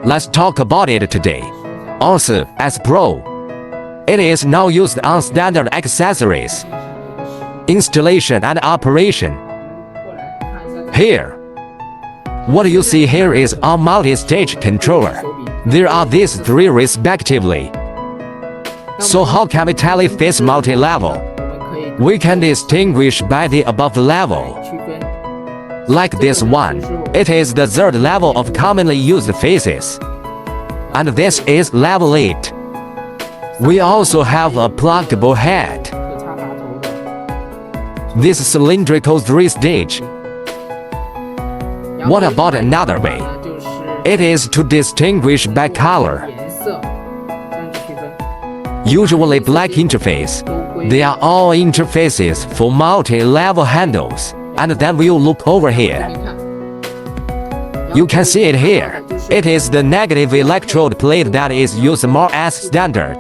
Let's talk about it today. Also, as Pro, it is now used on standard accessories, installation and operation. Here, what you see here is our multi-stage controller. There are these three respectively. So how can we tell if it's multi-level? We can distinguish by the above level. Like this one, it is the third level of commonly used phases. And this is level 8. We also have a pluggable head. This cylindrical 3-stage. What about another way? It is to distinguish by color. Usually black interface. They are all interfaces for multi-level handles. And then we'll look over here. You can see it here. It is the negative electrode plate that is used more as standard.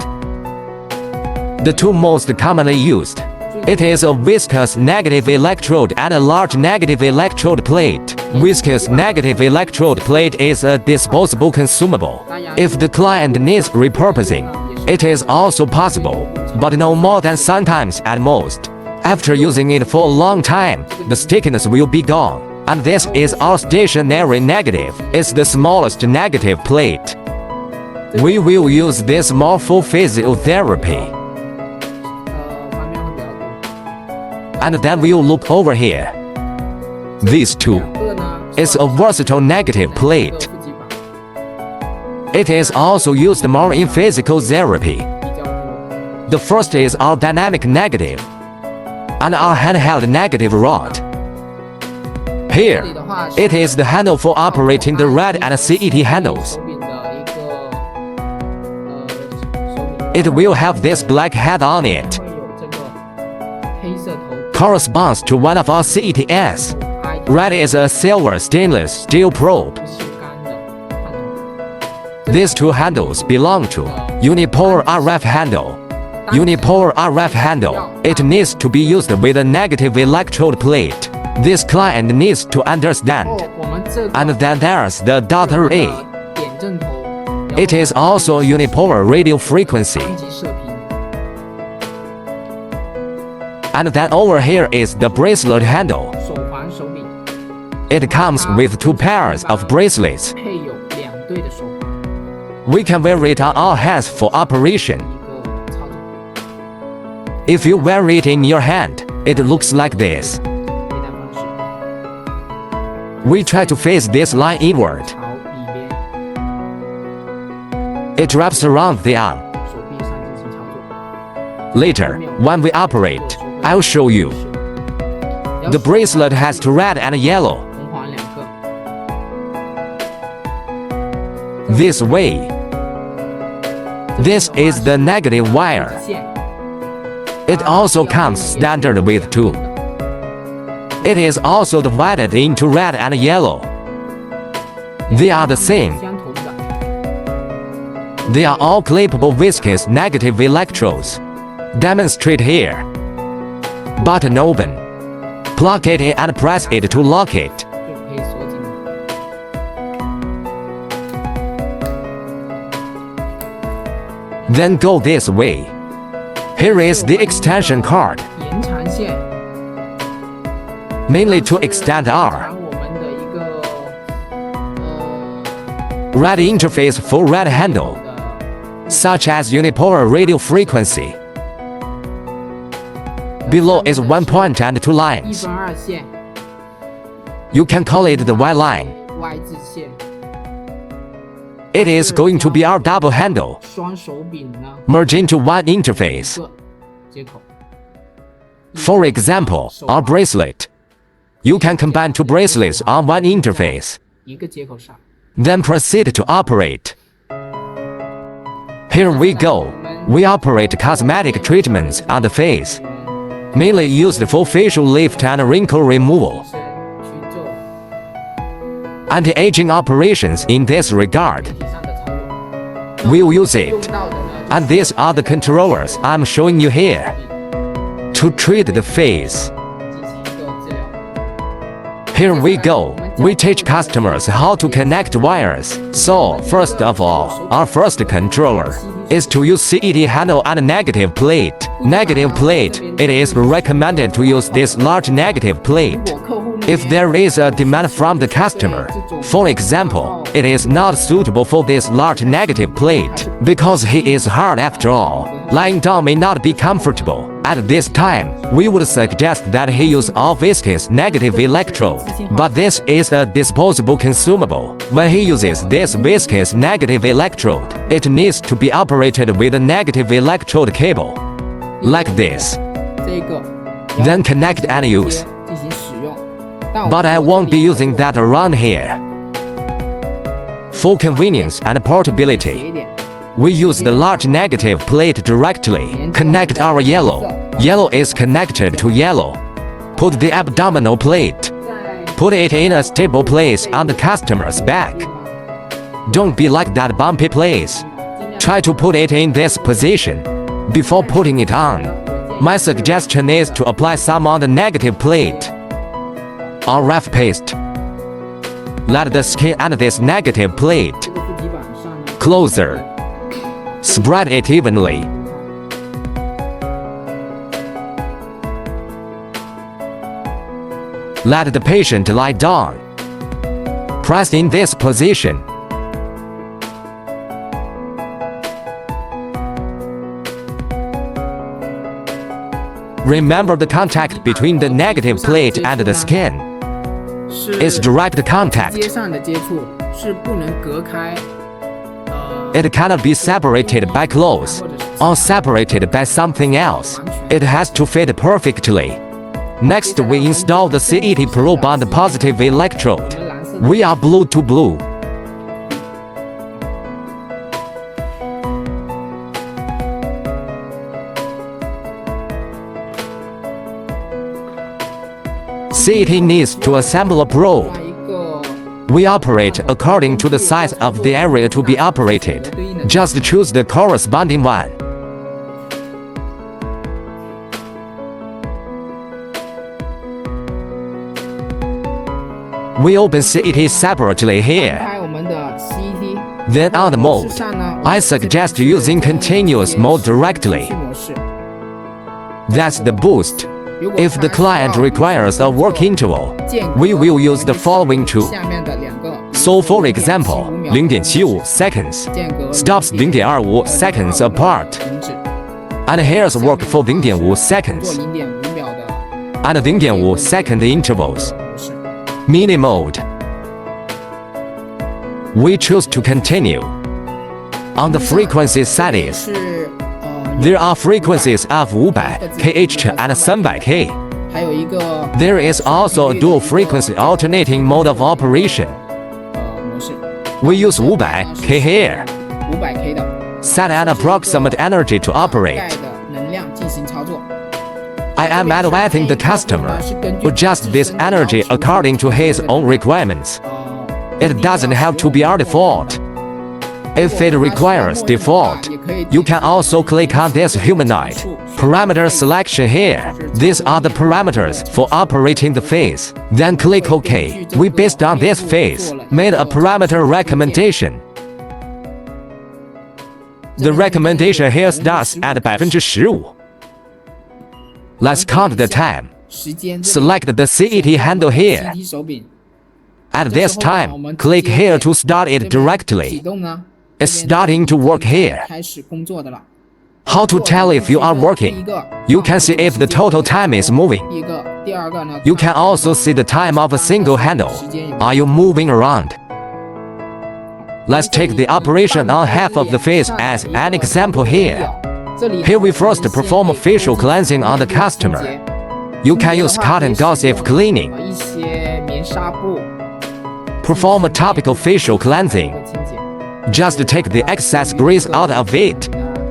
The two most commonly used. It is a viscous negative electrode and a large negative electrode plate. Viscous negative electrode plate is a disposable consumable. If the client needs repurposing, it is also possible, but no more than sometimes at most. After using it for a long time, the stickiness will be gone. And this is our stationary negative. It's the smallest negative plate. We will use this more for physiotherapy. And then we'll look over here. These two is a versatile negative plate. It is also used more in physical therapy. The first is our dynamic negative and our handheld negative rod. Here, it is the handle for operating the RAD and CET handles. It will have this black head on it. Corresponds to one of our CETs. RAD is a silver stainless steel probe. These two handles belong to unipolar RF handle. Unipolar RF handle. It needs to be used with a negative electrode plate. This client needs to understand. And then there's the daughter A. It is also a unipolar radio frequency. And then over here is the bracelet handle. It comes with two pairs of bracelets. We can wear it on our hands for operation. If you wear it in your hand, it looks like this. We try to face this line inward. It wraps around the arm. Later, when we operate, I'll show you. The bracelet has two red and yellow. This way. This is the negative wire. It also comes standard with two. It is also divided into red and yellow. They are the same. They are all clippable viscous negative electrodes. Demonstrate here. Button open. Plug it in and press it to lock it. Then go this way. Here is the extension card. Mainly to extend our RAD interface for RAD handle, such as unipolar radio frequency. Below is 1 point and 2 lines. You can call it the Y line. It is going to be our double handle, merge into one interface. For example, our bracelet. You can combine two bracelets on one interface. Then proceed to operate. Here we go. We operate cosmetic treatments on the face, mainly used for facial lift and wrinkle removal. Anti-aging operations in this regard. We'll use it. And these are the controllers I'm showing you here. To treat the face. Here we go. We teach customers how to connect wires. So, first of all, our first controller is to use CET handle and negative plate. Negative plate, it is recommended to use this large negative plate if there is a demand from the customer. For example, it is not suitable for this large negative plate because he is hard after all. Lying down may not be comfortable. At this time, we would suggest that he use all viscous negative electrode. But this is a disposable consumable. When he uses this viscous negative electrode, it needs to be operated with a negative electrode cable, like this. Then connect and use. But I won't be using that around here. For convenience and portability, we use the large negative plate directly. Connect our yellow. Yellow is connected to yellow. Put the abdominal plate. Put it in a stable place on the customer's back. Don't be like that bumpy place. Try to put it in this position before putting it on. My suggestion is to apply some on the negative plate or rough paste. Let the skin and this negative plate closer. Spread it evenly. Let the patient lie down. Press in this position. Remember the contact between the negative plate and the skin is direct contact. It cannot be separated by clothes or separated by something else. It has to fit perfectly. Next, we install the CET probe on the positive electrode. We are blue to blue. CET needs to assemble a probe. We operate according to the size of the area to be operated. Just choose the corresponding one. We open CET separately here. Then on the mode, I suggest using continuous mode directly. That's the boost. If the client requires a work interval, we will use the following two. So for example, 0.75 seconds stops 0.25 seconds apart. And here's work for 0.5 seconds and 0.5 second intervals. Mini mode. We choose to continue. On the frequency settings, there are frequencies of 500 kHz and 300 K. There is also a dual frequency alternating mode of operation. We use 500 K here. Set an approximate energy to operate. I am advising the customer to adjust this energy according to his own requirements. It doesn't have to be our default. If it requires default, you can also click on this humanoid parameter selection here. These are the parameters for operating the phase. Then click OK. We based on this phase made a parameter recommendation. The recommendation here starts at 15%. Let's count the time. Select the CET handle here. At this time, click here to start it directly. It's starting to work here. How to tell if you are working? You can see if the total time is moving. You can also see the time of a single handle. Are you moving around? Let's take the operation on half of the face as an example here. Here we first perform a facial cleansing on the customer. You can use cotton gauze if cleaning. Perform a topical facial cleansing. Just take the excess grease out of it.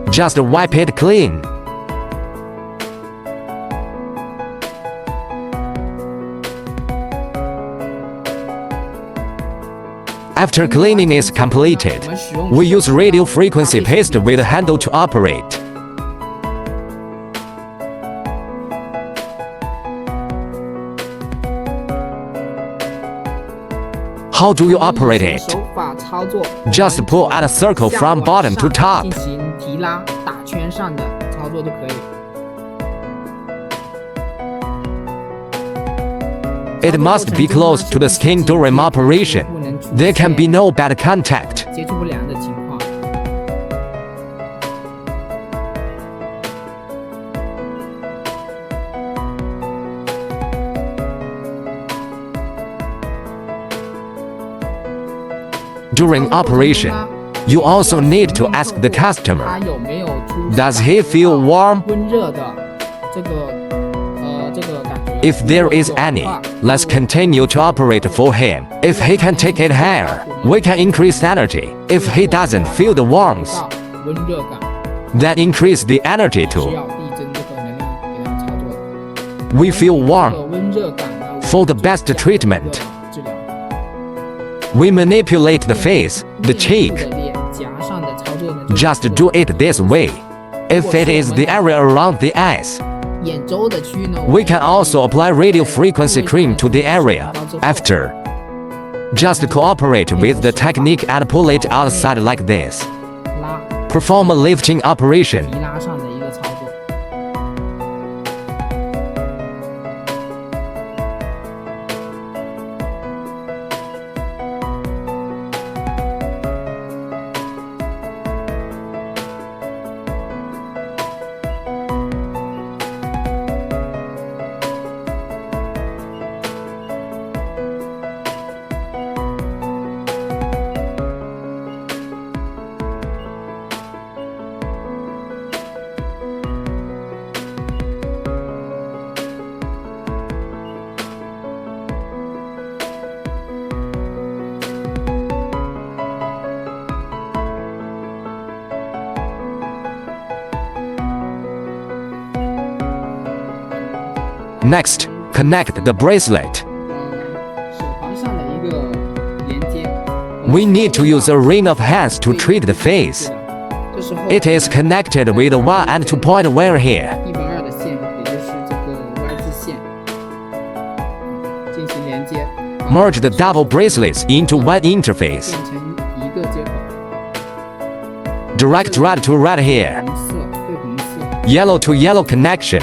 Just wipe it clean. After cleaning is completed, we use radio frequency paste with a handle to operate. How do you operate it? 手法操作 Just pull at a circle from bottom to top. 进行提拉打圈上的操作就可以。It must be close to the skin during operation. There can be no bad contact. 接触不良的情况。During operation, you also need to ask the customer, 他有没有出 does he feel warm? 温热的这个感觉。 If there is any, let's continue to operate for him. If he can take it higher, we can increase energy. If he doesn't feel the warmth, 到温热感 then increase the energy 需 too. 要递增这个能量给他操作的。 We feel 这个 warm 温热感呢 for the best treatment. 治疗。 We manipulate the face, the 面部 cheek. 的脸颊上的操作呢， Just do it this way. If it is the area around the eyes, 眼周的区域呢 we can also apply radio frequency cream to the area. After, just cooperate with the technique and pull it outside like this. 拉 Perform a lifting operation. 提拉上的一个操作。 Next, connect the bracelet. 手环上的一个连接。 We need to use a ring of hands to treat the face. 这时候 It is connected with one and two-point wire here. 1/2的线，也就是这个 Y 字线，进行连接， Merge the double bracelets into one interface. 变成一个接口。 Direct red to red here. 红色对红色， Yellow to yellow connection.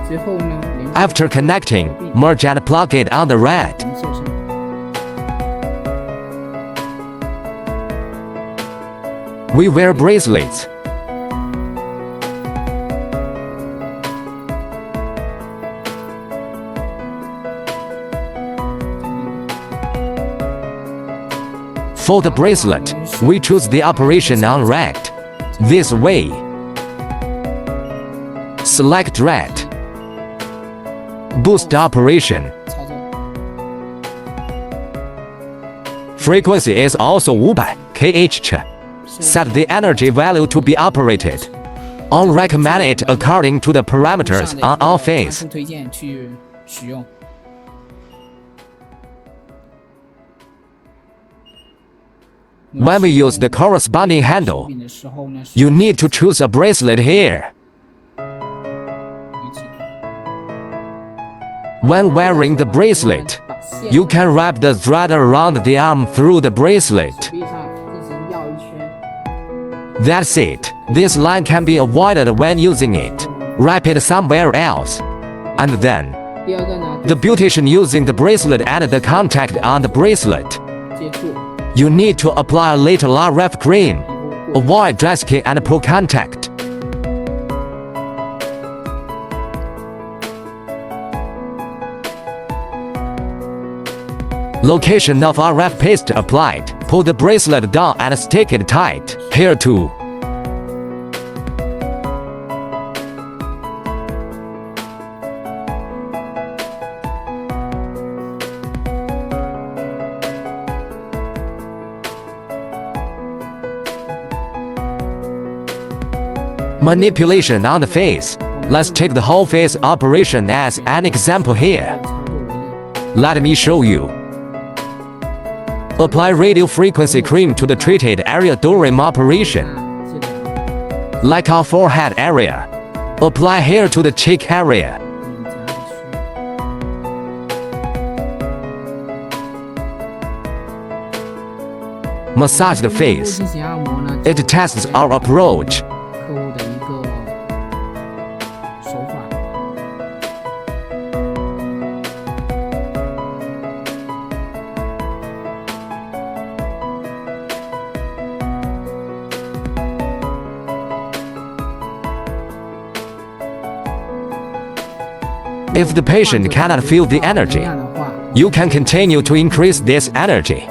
最后呢，连接 After connecting, merge and plug it on the red. 红色上。 We wear bracelets. For the bracelet, we choose the operation on red. This way. Select red. Boost operation. 操作 Frequency is also 500 kHz. Set the energy value to be operated. On recommend it according to the parameters on our face. 推荐去使用。 When we use the corresponding handle, 的时候呢， you need to choose a bracelet here. When wearing the bracelet, 把线 you can wrap the thread around the arm through the bracelet. 臂上进行绕一圈。 That's it. This line can be avoided when using it. Wrap it somewhere else. And then, 第二个呢， the beautician using the bracelet and the contact on the bracelet. 接触 You need to apply a little RF cream. 皮肤过 Avoid dry skin and pull contact. Location of RF paste applied. Pull the bracelet down and stick it tight. Here too. Manipulation on the face. Let's take the whole face operation as an example here. 操作为例。 Let me show you. Apply radio frequency cream to the treated area during operation, 这个 like our forehead area. Apply here to the cheek area. 脸颊的区域。massage the 面部 face. 进行按摩呢， It tests our approach. 客户的一个手法。If the patient cannot feel the energy, 这样的话， you can continue to increase this energy.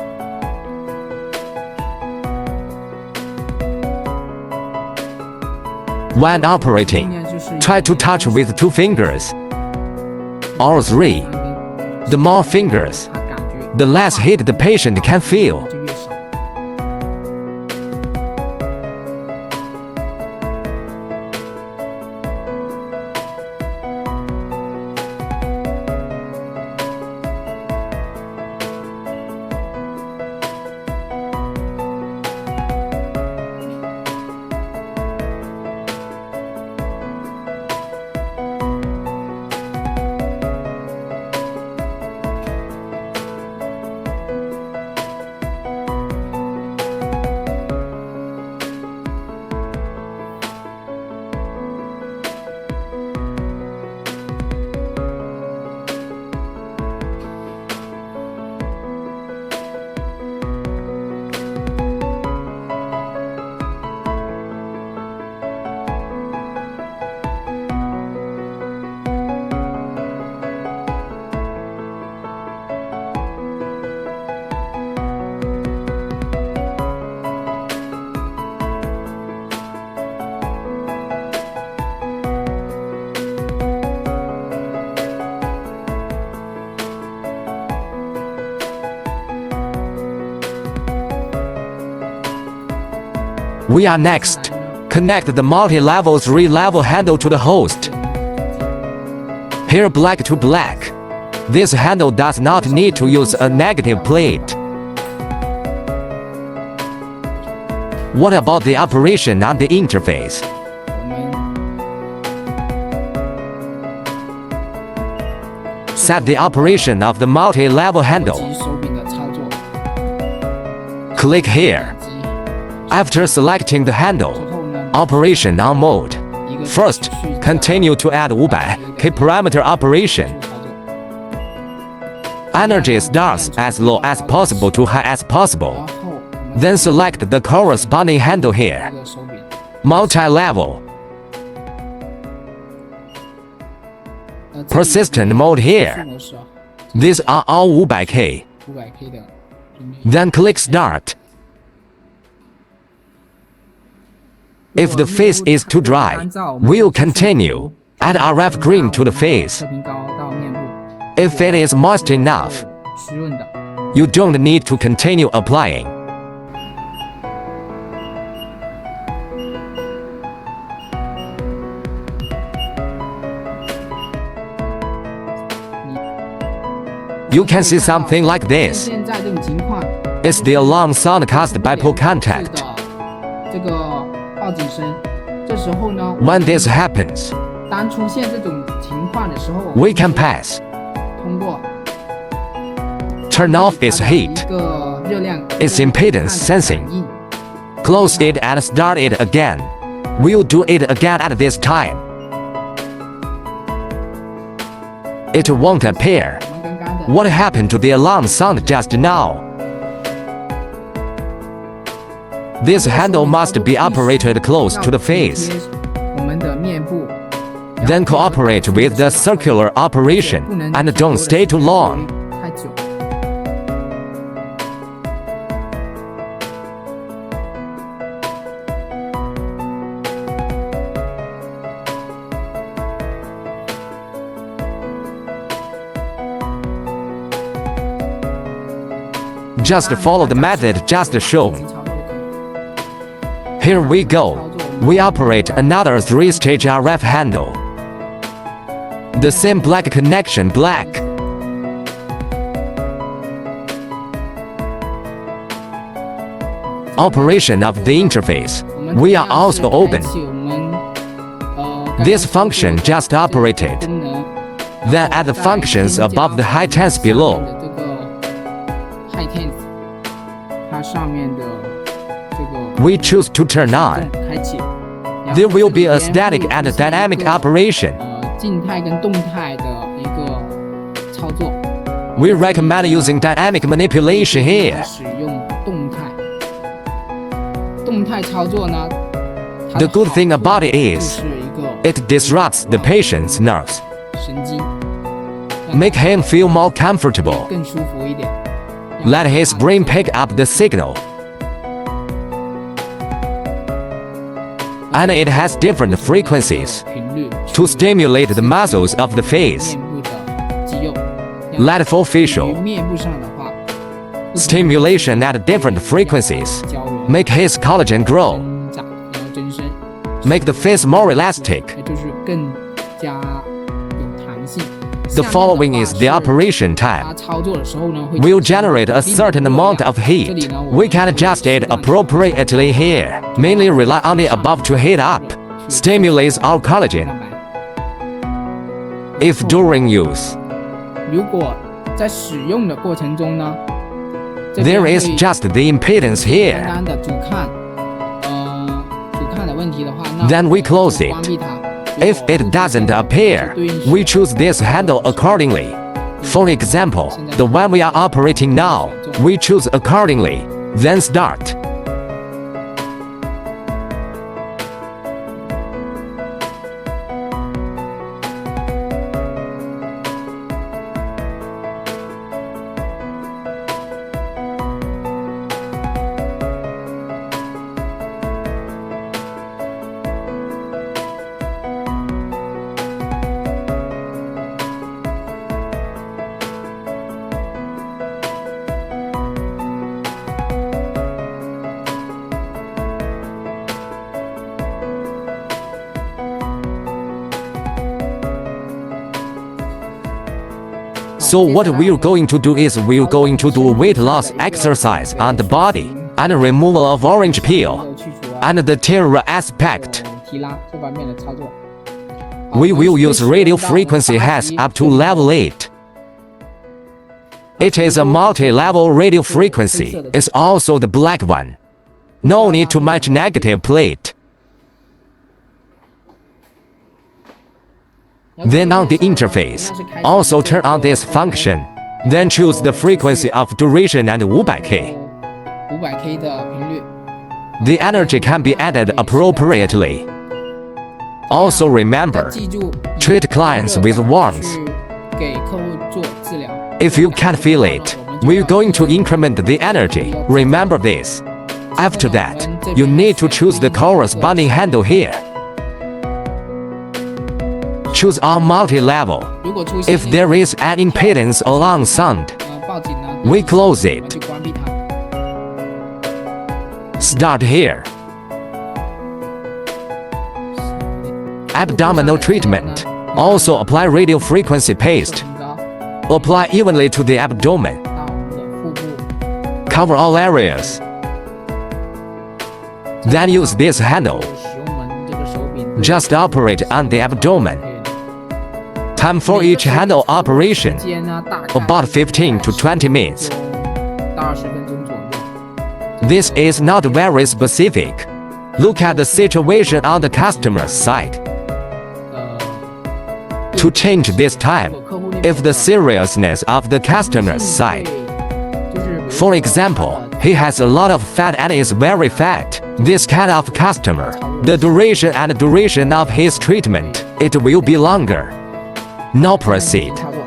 When 后 operating, 面就是 try to touch with 2 fingers or 3. The more fingers, 他感觉 the less heat the patient can feel. 就越少。We are next. Connect the multi-level 3-level handle to the host. Here black to black. This handle does not need to use a negative plate. What about the operation on the interface? 我们 Set the operation of the multi-level 手 handle. 机手柄的操作， Click here. 机 After selecting the 之 handle, 后呢， operation on mode. 一个 First, 持续的 continue to add 500K parameter operation. 操作。 Energy starts as low as possible to high as 然 possible. 后我们 Then select the corresponding handle 这 here. 个手柄， Multi-level. 这里 Persistent mode 是 here. 模式啊， These are all 500K. 500K 的频率。 Then click Start. If the face is too dry, we'll continue. Add RF green to the face. 射频高到面部， If it is moist enough, 湿润的。 you don't need to continue applying. You can see something like this. 现在这种情况， It's the alarm sound caused by pull 是 contact. 的，这个报警声。这时候呢， When this happens, 当出现这种情况的时候， we can pass. 通过 Turn off its 它的 heat. 一个热量 Its impedance sensing. 反应 Close it and start it again. We'll do it again at this time. It won't appear. 我们刚刚的 What happened to the alarm sound just now? This handle must be operated close to the face. 我们的面部 Then cooperate with the circular operation 不能 and don't stay too long. 太久。 Just follow the method just shown. 操作就可以。 Here we go. We operate another 3-stage RF handle. The same black connection black. Operation of the interface. 我们 We are 同样是 also open. 开启我们刚 This 刚操作 function just operated. 功能 Then add the functions above the high tense below. 的这个 high tense，它上面的 we choose to turn on. 开启。 There will be a static and dynamic operation. 静态跟动态的一个操作。 We recommend using dynamic manipulation here. 使用动态操作呢 The good thing about it 就 is 是一个 it disrupts the patient's nerves, 神经， make him feel more comfortable, 更舒服一点。 let his brain pick up the signal. And it has different frequencies 频率 to stimulate the muscles of the face. 面部的肌肉。 Let for 于 facial 面部上的话， stimulation at different frequencies 胶原 make his collagen grow, 增长，然后增生， make the face more elastic. 也就是更加有弹性。 The following is the operation 它 time. 操作的时候呢，会 Will generate a certain amount of 这 heat. 里呢， We can adjust it appropriately here. Mainly rely on the above to heat up, stimulates our collagen. 蛋白。 If during use, 如果在使用的过程中呢，这边 there is 会 just the impedance 单 here, 单的主看的问题的话，那 then we close 关 it. 闭它。 If it doesn't appear, we choose this handle accordingly. For example, the one we are operating now, we choose accordingly, then start. So what we're going to do is we're going to do weight loss exercise on the body and removal of orange 还 peel 有去除啊， and the terror aspect. 提拉这方面的操作。 We will use radio frequency has up to level 8. It is a multi-level radio frequency. It's also the black one. No need to match negative plate. Then on the interface, also turn on this function. Then choose the frequency of duration and 500K. 500K 的频率。 The energy can be added appropriately. Also remember, 记住 treat clients with warmth. 去给客户做治疗。 If you can't feel it, we're going to increment the energy. Remember this. After that, you need to choose the corresponding handle here. Choose our multi-level. 如果出现 If there is an impedance along sound, 报警呢， we close 我们 it. 去关闭它。 Start here. Abdominal treatment. Also apply radio frequency paste. 升高 Apply evenly to the abdomen. 到我们的腹部， Cover all areas. Then use this handle. 使用我们这个手柄。 Just operate on the abdomen. Time for each handle operation 时间呢，大概 about 15 to 20 minutes. 到20分钟左右。 This is not very specific. Look at the situation on the customer's side. To change this time, if the seriousness of the customer's side. 就是 For example, he has a lot of fat and is very fat. This kind of customer, the duration and duration of his treatment, it will be longer. Now proceed. 操作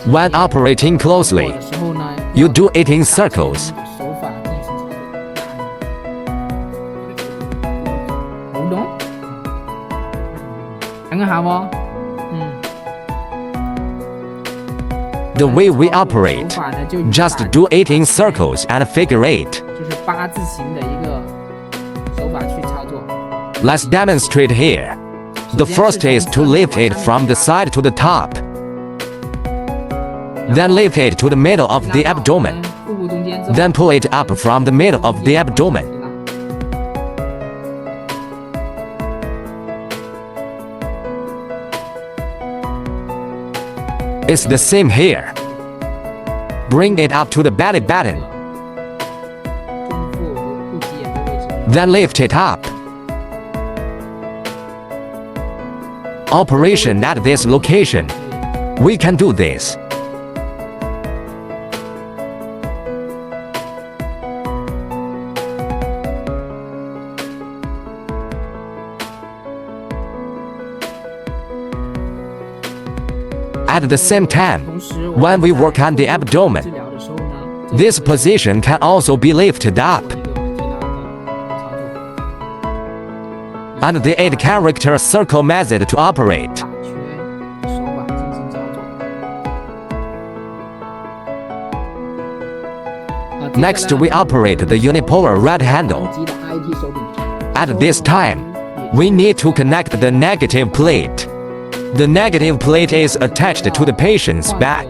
When operating 做 closely, 的时候呢， you do it in circles. 手法进行操作。好懂？等一下喎， The way we operate, 手法呢就 just do it in circles and figure eight. 就是八字形的一个手法去操作。 Let's demonstrate here. The first is to lift it from the side to the top. Then lift it to the middle of the abdomen. 腹部中间之后 Then pull it up from the middle of the abdomen. It's the same here. Bring it up to the belly button. 中腹 then lift it up. Operation at this location. We can do this. At the same time, when we work on the abdomen, this position can also be lifted up. And the 8-character circle method to operate. Next, we operate the unipolar red handle. At this time, we need to connect the negative plate. The negative plate is attached to the patient's back.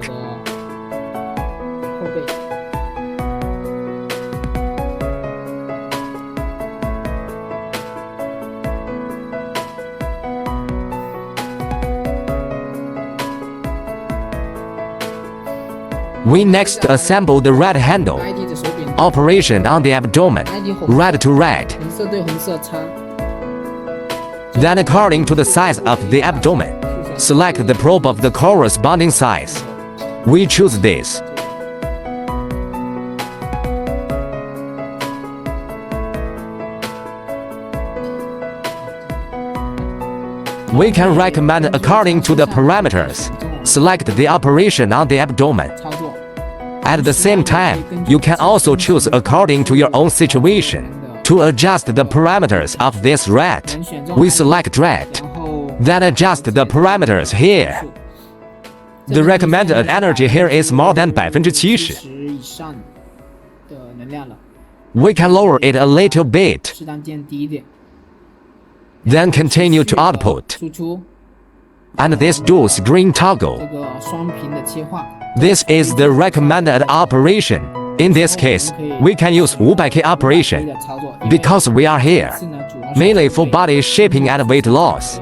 We next assemble the red handle. Operation on the abdomen, red to red. Then according to the size of the abdomen, select the probe of the corresponding size. We choose this. We can recommend according to the parameters. Select the operation on the abdomen. At the same time, you can also choose according to your own situation. To adjust the parameters of this red, we select red. Then adjust the parameters here. The recommended energy here is more than 70%. We can lower it a little bit. Then continue to output. And this dual screen toggle. This is the recommended operation. In this case, we can use 500K operation because we are here, mainly for body shaping and weight loss.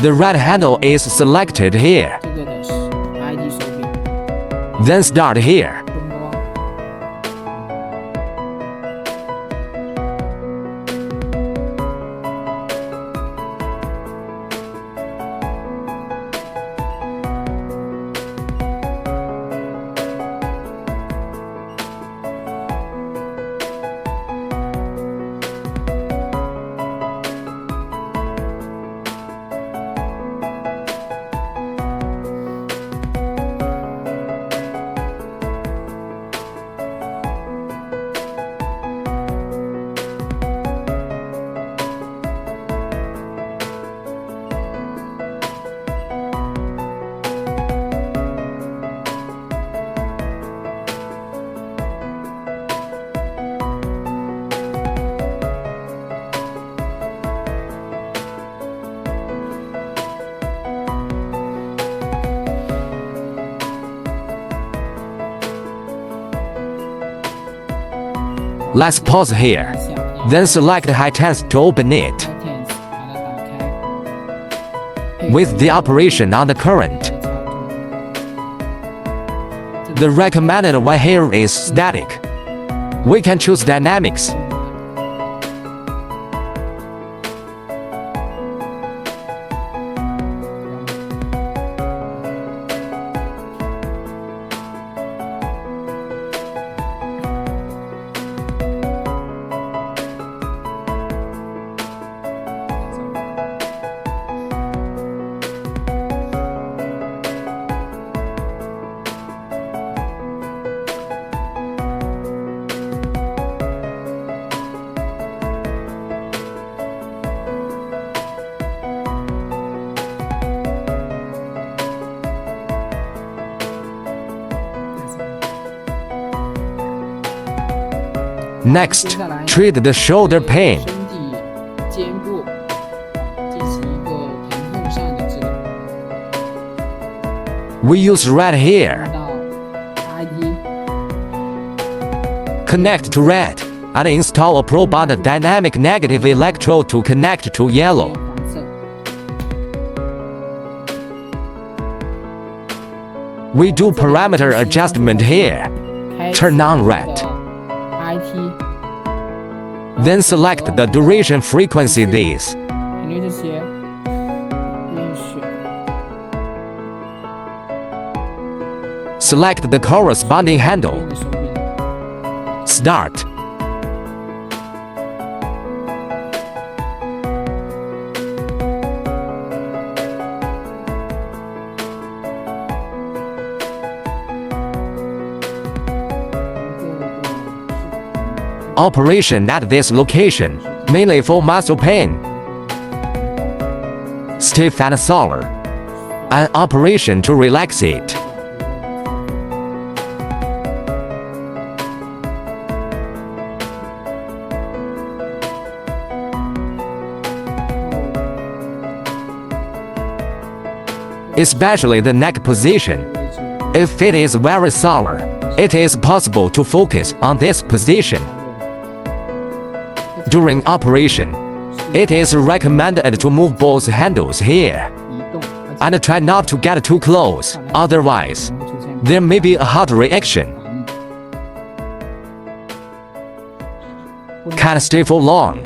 The red handle is selected here. Then start here. Let's pause here. Then select high tense to open it. With the operation on the current. The recommended one here is static. We can choose dynamics. Next, treat the shoulder pain. We use red here. Connect to red and install a probe on the dynamic negative electrode to connect to yellow. We do parameter adjustment here. Turn on red. IT Then select the duration frequency this. 频率这些允许。 Select the corresponding handle. 你的手柄 Start. Operation at this location, mainly for muscle pain. Stiff and solar. An operation to relax it. Especially the neck position. If it is very solar, it is possible to focus on this position. During operation, it is recommended to move both handles here 移动， and try not to get too close, otherwise, 能够出现 there may be a hot reaction. 反应。 Can't stay for long.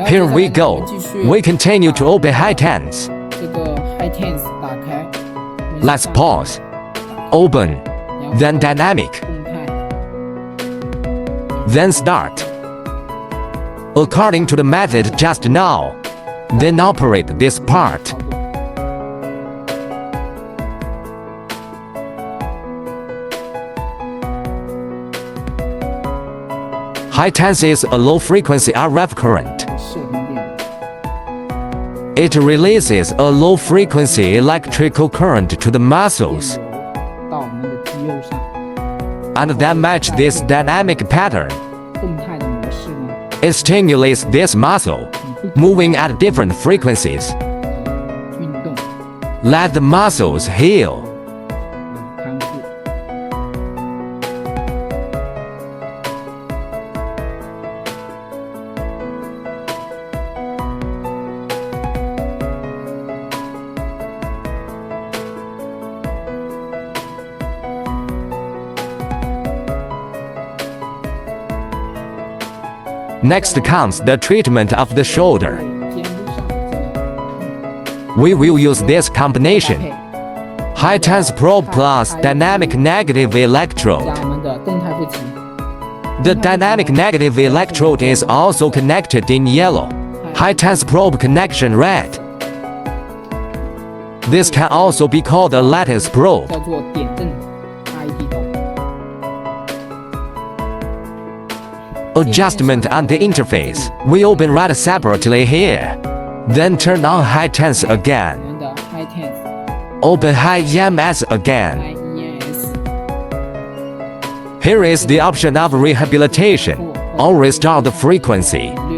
Here we go. We continue to open high tense. 这个 high tense 打开 Let's pause. Open. Then dynamic. 动态 Then start. According to the method just now. Then operate this part. 操作。 High tense is a low frequency RF current. 射频电流 It releases a low frequency electrical current to the muscles 电流到我们的肌肉上。 and then match this dynamic pattern. 动态的模式呢， It stimulates this muscle, 你不 moving at different frequencies. 运动 Let the muscles heal. 看护。 Next comes the treatment of the shoulder. 肩部上的这个 We will use this combination. 配 High tense probe plus dynamic negative 加 electrode. 我们的动态负极， The dynamic negative electrode is also connected in yellow. High tense probe connection red. This can also be called a lattice probe. 叫做点阵 IT 头。 Adjustment on the interface. We open red separately here. Then turn on high tense 我 again. 们的 high tense Open high EMS again. IES Here is the option of rehabilitation or restore the frequency. 频率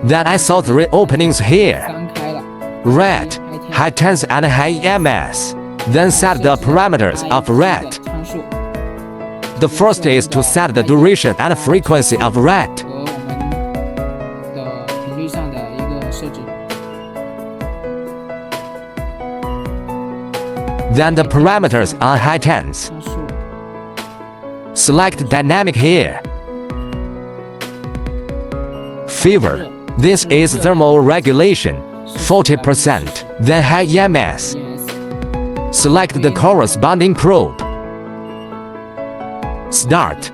Then I saw three openings here. 张开了， Red, high tense and high EMS. Then set the parameters of red. 参数 The first is to set the duration and frequency of red. 和我们的频率上的一个设置。 Then the parameters on high tense. 参数 Select dynamic here. Fever. This is thermal regulation. 40%. Then high EMS. ES Select the corresponding probe. Start.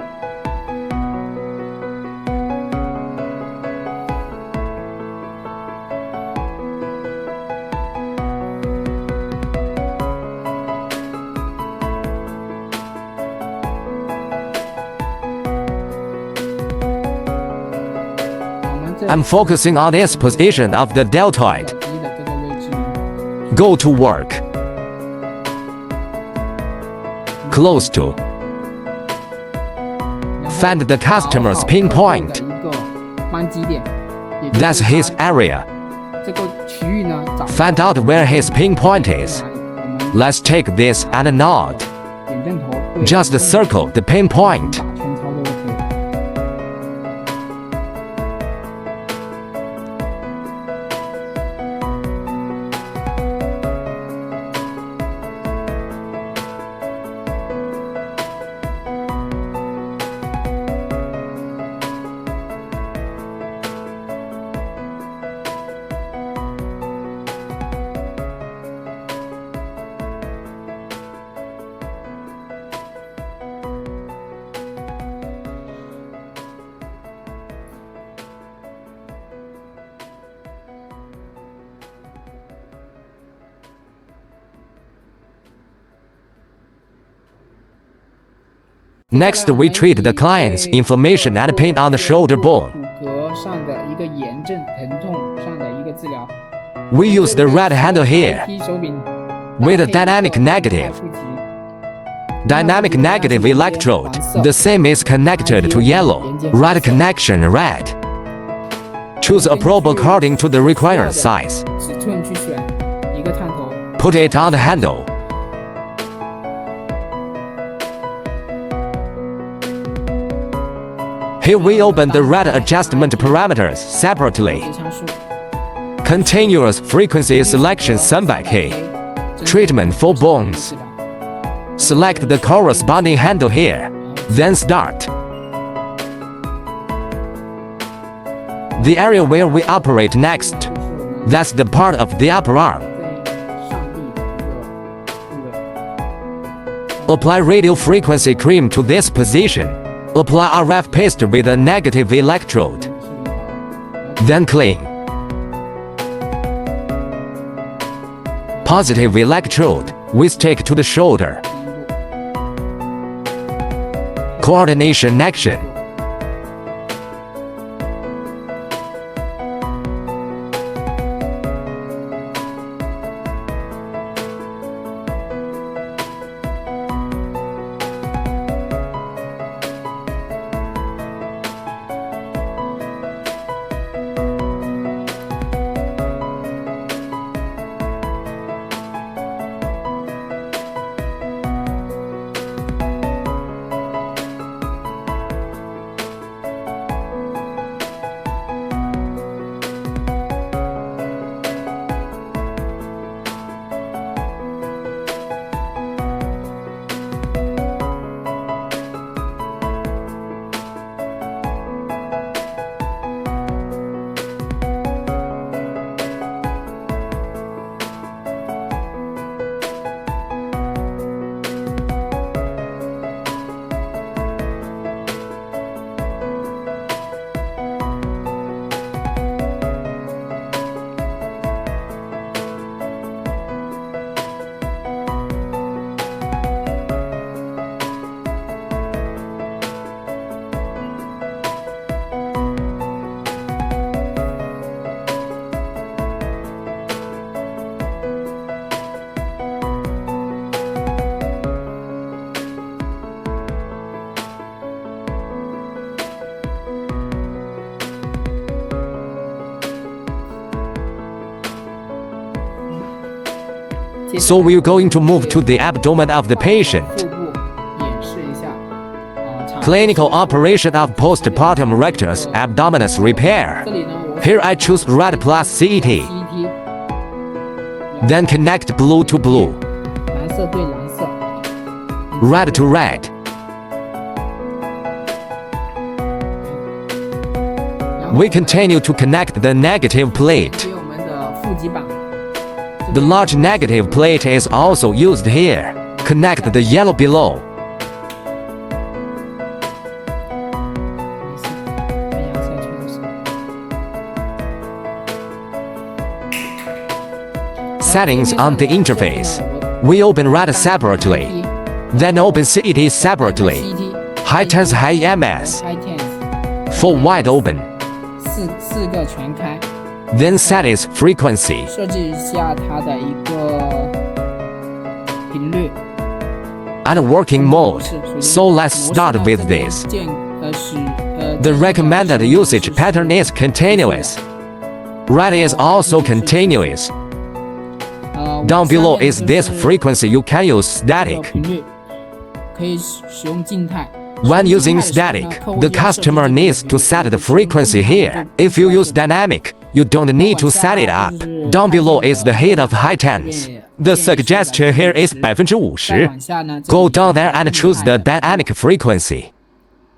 I'm focusing on this position of the deltoid. 一的这个位置呢， Go to work. Close to. Find the customer's pinpoint. 的一个扳机点，也 That's his area. 这个区域呢，找 Find out where his pinpoint is. 哪里，我们 Let's take this and nod. 点阵头对 Just circle the pinpoint. 打圈操作就可以了。Next, we treat the client's inflammation and pain on the shoulder bone. 骨骼上的一个炎症、疼痛上的一个治疗。 We use the red handle here 踢手柄 with a dynamic negative. 负极 Dynamic negative electrode. The same is connected to yellow. Red connection red. Choose a probe according to the required size. 尺寸去选一个探头， Put it on the handle. Here we open the red adjustment parameters separately. 接参数。 Continuous frequency selection 300K. Treatment for bones. Select the corresponding handle here. Then start. The area where we operate next. That's the part of the upper arm. 在上臂的一个部位， Apply radio frequency cream to this position. Apply RF paste with a negative electrode. Then clean. Positive electrode. We stick to the shoulder. Coordination action. So we're going to move to the abdomen of the patient. 腹部演示一下常 Clinical operation of postpartum rectus abdominis repair. 这里呢，我 Here I choose red plus CET. CET Then connect blue to blue, 蓝色对蓝色， red to red. 然后 We continue to connect the negative plate. 接我们的负极板。 The large negative plate is also used here. Connect the yellow below. 没事，按压下去就是。 Settings on the interface. We open red separately. Then open CET separately. CET High tense high EMS. high tense Full wide open. 四个全开， Then set its frequency. 设置一下它的一个频率。And working mode. So let's start with this. The recommended usage pattern is continuous. Right is also continuous. Down below is this frequency. You can use static. 频率可以使用静态。 When using static, the customer needs to set the frequency here. If you use dynamic, you don't need to set it up. Down below is the heat of high temps. The suggestion here is 50%. Go down there and choose the dynamic frequency.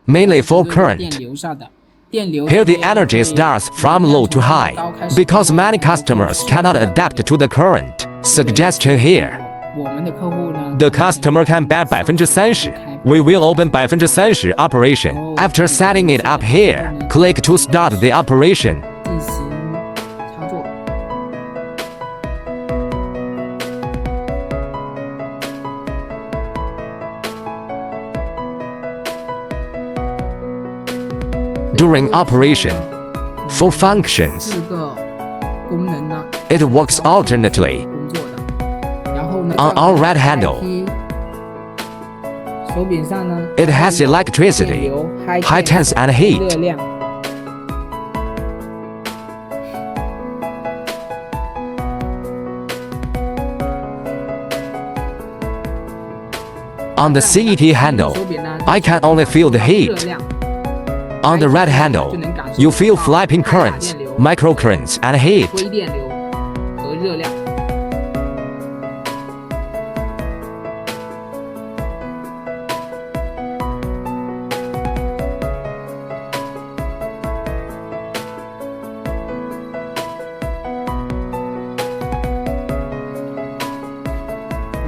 Mainly for current. Here the energy starts from low to high. Because many customers cannot adapt to the current. Suggestion here. The customer can bet 30%. We will open 30% operation. After setting it up here, click to start the operation. 进行操作。 During operation, for functions, 4个功能呢 it works alternately. 工作的。然后呢 On our right handle, 手柄上呢 it has 电 electricity, 流 high temps and 热 heat. 量。 On the CET handle, 手柄呢 I can only feel the 热 heat. 量。 On the right handle, you feel flapping currents, microcurrents and heat. 微电流和热量。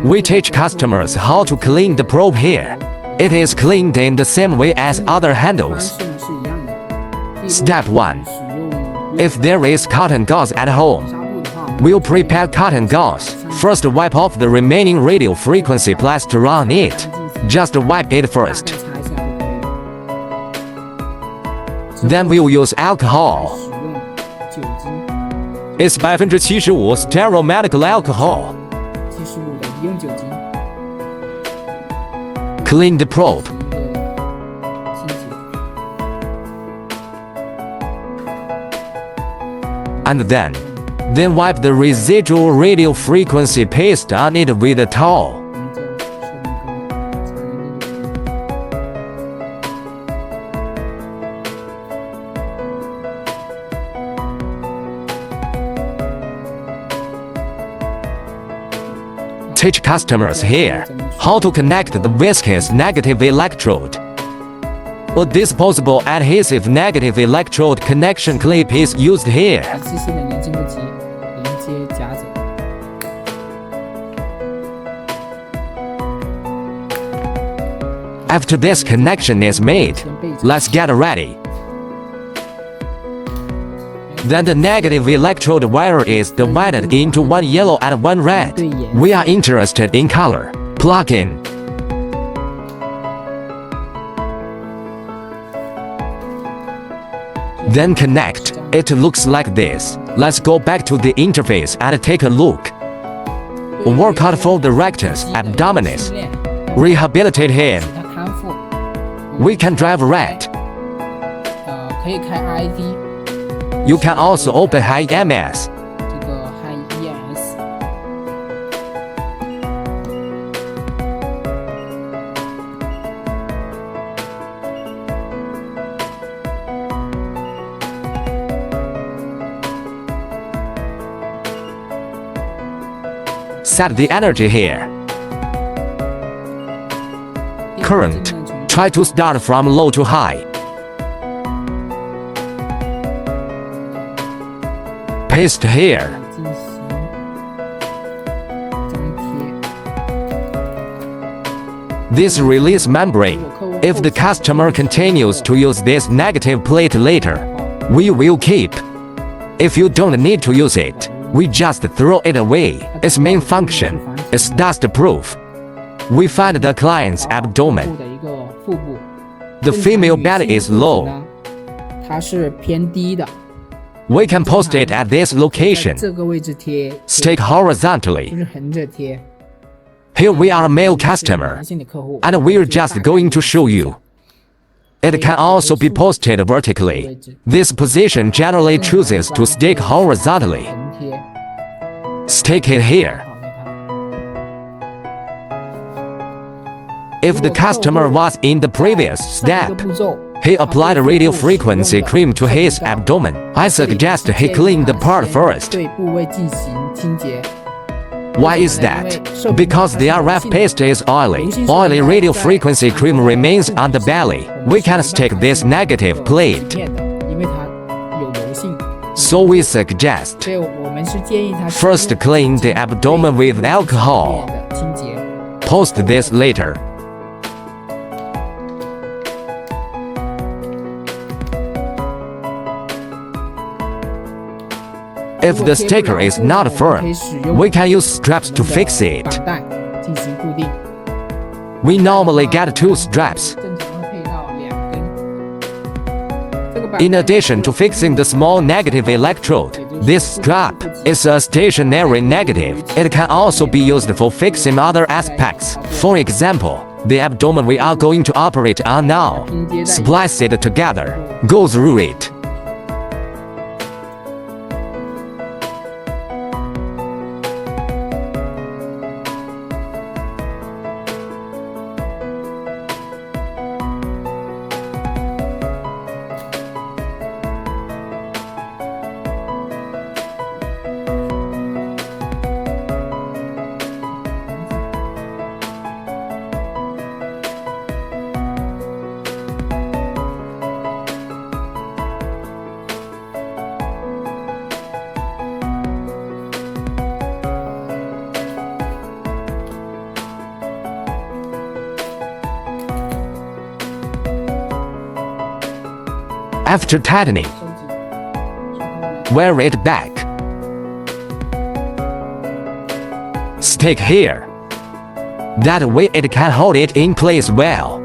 We teach customers how to clean the probe here. It is cleaned in the same way as other 方 handles. 式呢是一样的。 Step 1. 使用 If there is cotton gauze at home, 纱布的话， we'll prepare cotton gauze. First wipe off the remaining radio frequency plaster on it. Just wipe it 大 first. 概擦一下就可以了。 Then we'll use alcohol. 使用酒精， It's 75% sterile medical alcohol. 75的医用酒精， Clean the probe. 一个清洁。 And then wipe the residual radio frequency paste on it with a towel. 我们将手柄膏擦干净就可以。 Teach customers here how to connect the viscous negative electrode. A disposable adhesive negative electrode connection clip is used here. 一次性的粘进不及，连接夹子。 After this connection is made, let's get ready. Then the negative electrode wire is divided into one yellow and one red. We are interested in color. Plug in. Then connect. It looks like this. Let's go back to the interface and take a look. Work out for the rectus abdominis. Rehabilitate him. 它康复。 We can drive red. 可以开 ID， You can also open high MS. 这个 High EMS。 Set the energy here. Current. Try to start from low to high. Paste here. 进行粘贴。 This release membrane. If the customer continues to use this negative plate later, we will keep. If you don't need to use it, we just throw it away. Its main function is dust-proof. We find the client's 腹 abdomen. 部的一个腹部。 The female belly is low. 它是偏低的。We can post it at this 在 location. 这个位置贴， Stick 就 horizontally. 是横着贴。 Here we are a male 男 customer, 性的客户， and we're just going to show you. It can also be posted vertically. This position generally chooses to stick horizontally. 横贴， Stick it here. 好给它。 If the customer was in the previous 上一 step, 个步骤， he applied radio frequency cream to his abdomen. I suggest he clean the part first. 对部位进行清洁。 Why is that? Because the RF paste is oily. Oily radio frequency cream remains on the belly. We can stick this negative plate. 面的，因为它有柔性， So we suggest 所以我们是建议它 first clean the abdomen with alcohol. 面的清洁。 Post this later. If the sticker is not firm, we can use straps to fix it. 绑带进行固定。 We normally get 2 straps. 正常会配到2根。这个绑 In addition to fixing the small negative electrode, this strap is a stationary negative. It can also be used for fixing other aspects. For example, the abdomen we are going to operate on now. Splice it together. Go through it. After tightening, 收集， wear it back. Stick here. That way it can hold it in place well.